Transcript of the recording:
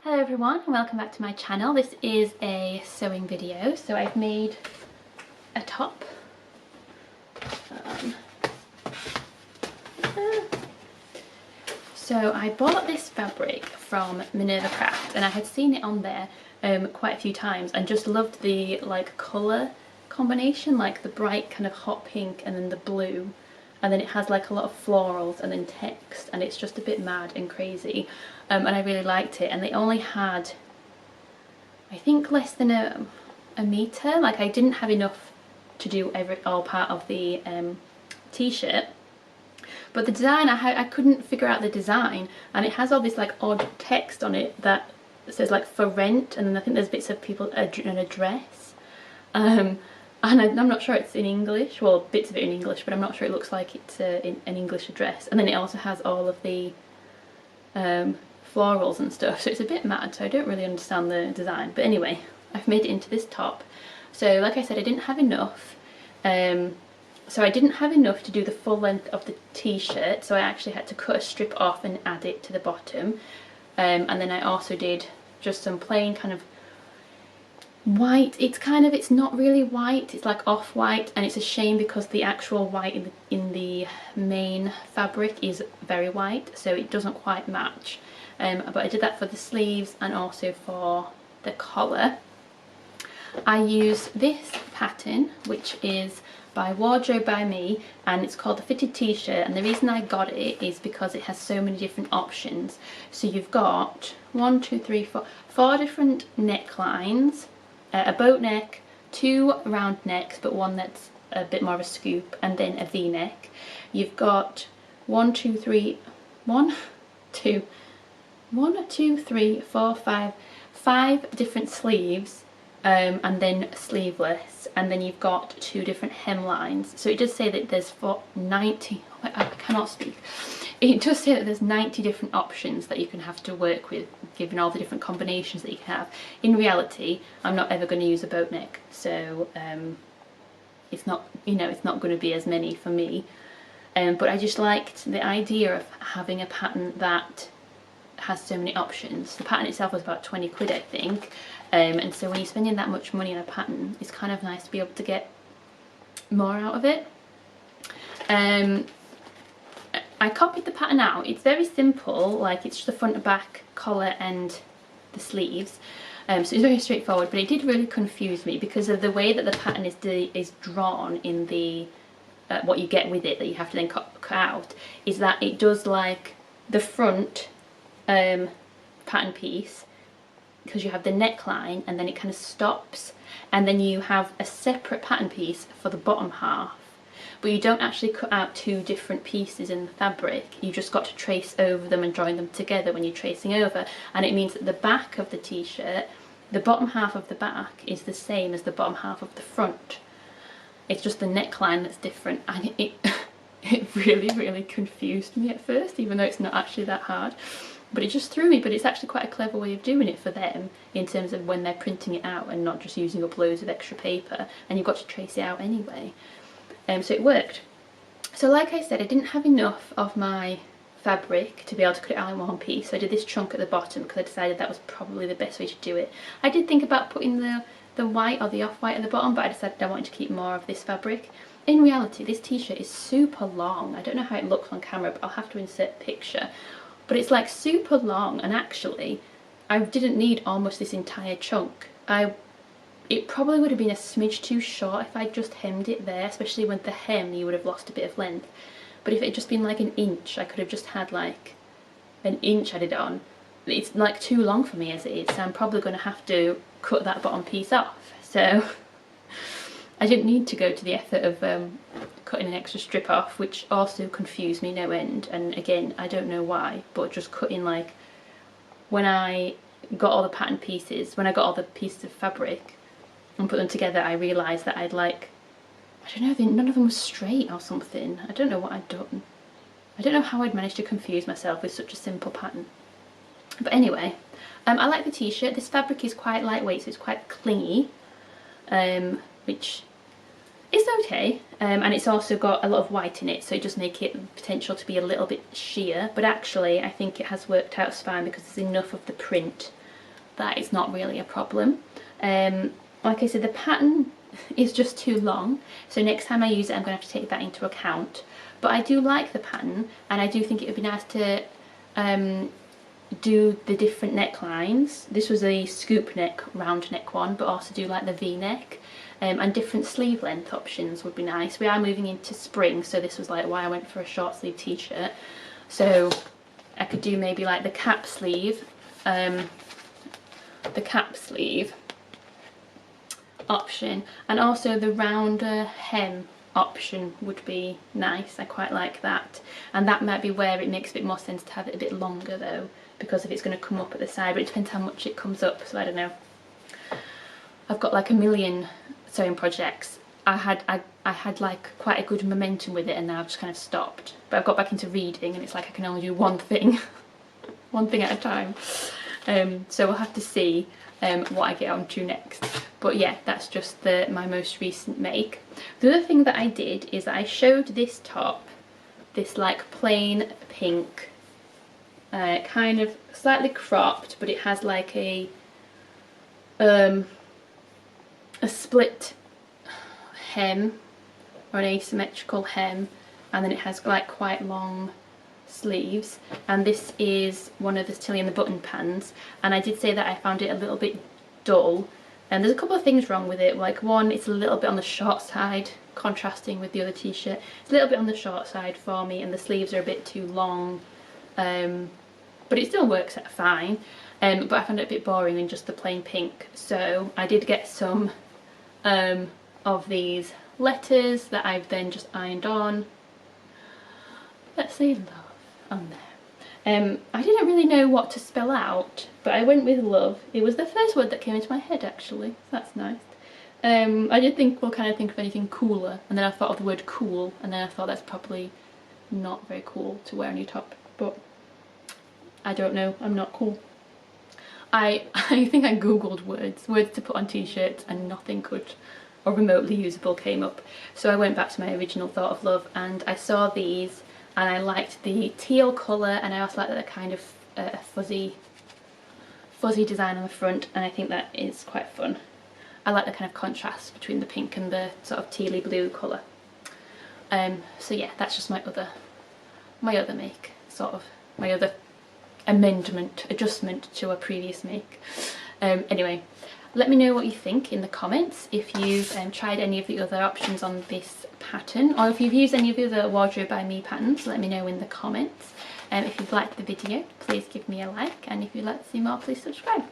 Hello everyone and welcome back to my channel. This is a sewing video. So I've made a top. So I bought this fabric from Minerva Craft and I had seen it on there quite a few times and just loved the colour combination, like the bright kind of hot pink and then the blue, and then it has like a lot of florals and then text, and it's just a bit mad and crazy, and I really liked it. And they only had, I think, less than a metre. Like, I didn't have enough to do all part of the t-shirt, but the design, I couldn't figure out the design, and it has all this like odd text on it that says like for rent, and then I think there's bits of people an address, and I'm not sure it's in English, well, bits of it in English, but I'm not sure it looks like it's an English address. And then it also has all of the florals and stuff, so it's a bit mad, so I don't really understand the design. But anyway, I've made it into this top. So like I said, I didn't have enough, so I didn't have enough to do the full length of the t-shirt, so I actually had to cut a strip off and add it to the bottom, and then I also did just some plain kind of white. It's not really white, it's like off-white, and it's a shame because the actual white in the main fabric is very white, so it doesn't quite match. But I did that for the sleeves and also for the collar. I use this pattern, which is by Wardrobe by Me, and it's called the Fitted T-shirt, and the reason I got it is because it has so many different options. So you've got 4 different necklines, a boat neck, 2 round necks but one that's a bit more of a scoop, and then a v-neck. You've got 5 different sleeves, and then sleeveless, and then you've got 2 different hemlines. So it does say that there's 90, I cannot speak. It does say that there's 90 different options that you can have to work with, given all the different combinations that you can have. In reality, I'm not ever going to use a boat neck, so it's not, it's not going to be as many for me. But I just liked the idea of having a pattern that has so many options. The pattern itself was about 20 quid, I think, and so when you're spending that much money on a pattern, it's kind of nice to be able to get more out of it. I copied the pattern out. It's very simple, like it's just the front and back, collar and the sleeves, so it's very straightforward, but it did really confuse me because of the way that the pattern is drawn in the what you get with it that you have to then cut out, is that it does like the front pattern piece, because you have the neckline and then it kind of stops, and then you have a separate pattern piece for the bottom half, but you don't actually cut out 2 different pieces in the fabric. You just got to trace over them and join them together when you're tracing over, and it means that the back of the t-shirt, the bottom half of the back is the same as the bottom half of the front. It's just the neckline that's different, and it really confused me at first, even though it's not actually that hard. But it just threw me. But it's actually quite a clever way of doing it for them, in terms of when they're printing it out and not just using up loads of extra paper, and you've got to trace it out anyway. So it worked. So like I said, I didn't have enough of my fabric to be able to cut it out in one piece, so I did this chunk at the bottom because I decided that was probably the best way to do it. I did think about putting the white or the off-white at the bottom, but I decided I wanted to keep more of this fabric. In reality, this t-shirt is super long. I don't know how it looks on camera, but I'll have to insert a picture. But it's like super long, and actually I didn't need almost this entire chunk. It probably would have been a smidge too short if I'd just hemmed it there, especially with the hem you would have lost a bit of length. But if it had just been like an inch, I could have just had like an inch added on. It's like too long for me as it is, so I'm probably going to have to cut that bottom piece off. So I didn't need to go to the effort of cutting an extra strip off, which also confused me no end. And again, I don't know why, but just cutting, like, when I got all the pattern pieces, when I got all the pieces of fabric and put them together, I realised that I'd like, I don't know, none of them was straight or something. I don't know what I'd done. I don't know how I'd managed to confuse myself with such a simple pattern. But anyway, I like the t-shirt. This fabric is quite lightweight, so it's quite clingy, which is okay, and it's also got a lot of white in it, so it does make it potential to be a little bit sheer, but actually I think it has worked out fine because there's enough of the print that it's not really a problem. Like I said, the pattern is just too long, so next time I use it I'm going to have to take that into account. But I do like the pattern, and I do think it would be nice to do the different necklines. This was a scoop neck, round neck one, but also do like the V-neck, and different sleeve length options would be nice. We are moving into spring, so this was like why I went for a short sleeve t-shirt. So I could do maybe like the cap sleeve option, and also the rounder hem option would be nice. I quite like that, and that might be where it makes a bit more sense to have it a bit longer though, because if it's going to come up at the side, but it depends how much it comes up, so I don't know. I've got like a million sewing projects. I had like quite a good momentum with it, and now I've just kind of stopped, but I've got back into reading and it's like I can only do one thing one thing at a time. So we'll have to see what I get on to next. But yeah, that's just my most recent make. The other thing that I did is that I showed this top, this like plain pink, kind of slightly cropped, but it has like a split hem, or an asymmetrical hem, and then it has like quite long sleeves, and this is one of the Tilly and the Button pans, and I did say that I found it a little bit dull, and there's a couple of things wrong with it. Like one, it's a little bit on the short side, contrasting with the other t-shirt. It's a little bit on the short side for me, and the sleeves are a bit too long, but it still works out fine, but I found it a bit boring in just the plain pink. So I did get some of these letters that I've then just ironed on. Let's say love on there. I didn't really know what to spell out, but I went with love. It was the first word that came into my head actually, so that's nice. I did think, well, can I think of anything cooler? And then I thought of the word cool, and then I thought that's probably not very cool to wear on your top, but I don't know, I'm not cool. I think I googled words to put on t-shirts, and nothing could, or remotely usable, came up. So I went back to my original thought of love, and I saw these and I liked the teal colour, and I also like that they're kind of a fuzzy design on the front, and I think that is quite fun. I like the kind of contrast between the pink and the sort of tealy blue colour. So yeah, that's just my other make, sort of my other adjustment to a previous make. Anyway, let me know what you think in the comments, if you've tried any of the other options on this pattern, or if you've used any of the other Wardrobe by Me patterns. Let me know in the comments. If you've liked the video, please give me a like, and if you'd like to see more, please subscribe.